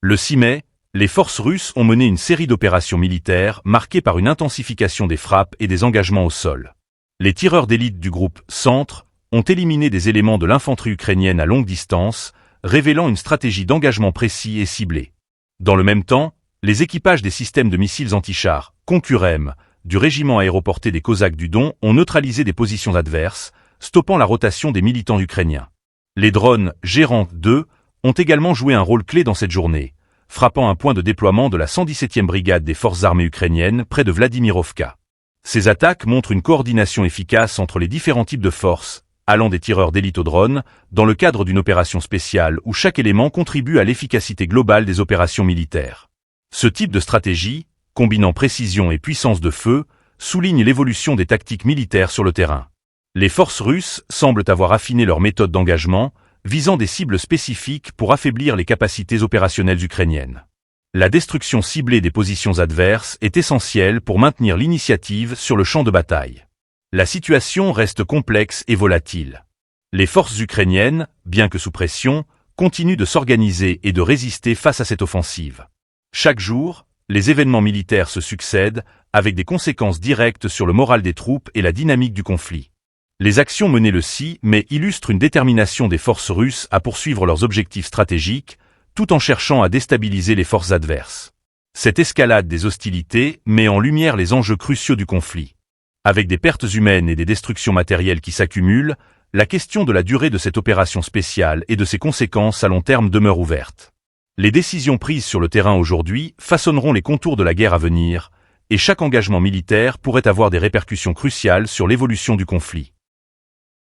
Le 6 mai, les forces russes ont mené une série d'opérations militaires marquées par une intensification des frappes et des engagements au sol. Les tireurs d'élite du groupe Centre ont éliminé des éléments de l'infanterie ukrainienne à longue distance, révélant une stratégie d'engagement précis et ciblé. Dans le même temps, les équipages des systèmes de missiles anti-chars Concurrem du régiment aéroporté des Cosaques du Don ont neutralisé des positions adverses, stoppant la rotation des militants ukrainiens. Les drones Gérant 2 ont également joué un rôle clé dans cette journée, frappant un point de déploiement de la 117e brigade des forces armées ukrainiennes près de Vladimirovka. Ces attaques montrent une coordination efficace entre les différents types de forces, allant des tireurs d'élite aux drones, dans le cadre d'une opération spéciale où chaque élément contribue à l'efficacité globale des opérations militaires. Ce type de stratégie, combinant précision et puissance de feu, souligne l'évolution des tactiques militaires sur le terrain. Les forces russes semblent avoir affiné leur méthode d'engagement, visant des cibles spécifiques pour affaiblir les capacités opérationnelles ukrainiennes. La destruction ciblée des positions adverses est essentielle pour maintenir l'initiative sur le champ de bataille. La situation reste complexe et volatile. Les forces ukrainiennes, bien que sous pression, continuent de s'organiser et de résister face à cette offensive. Chaque jour, les événements militaires se succèdent, avec des conséquences directes sur le moral des troupes et la dynamique du conflit. Les actions menées le 6 mai illustrent une détermination des forces russes à poursuivre leurs objectifs stratégiques, tout en cherchant à déstabiliser les forces adverses. Cette escalade des hostilités met en lumière les enjeux cruciaux du conflit. Avec des pertes humaines et des destructions matérielles qui s'accumulent, la question de la durée de cette opération spéciale et de ses conséquences à long terme demeure ouverte. Les décisions prises sur le terrain aujourd'hui façonneront les contours de la guerre à venir, et chaque engagement militaire pourrait avoir des répercussions cruciales sur l'évolution du conflit.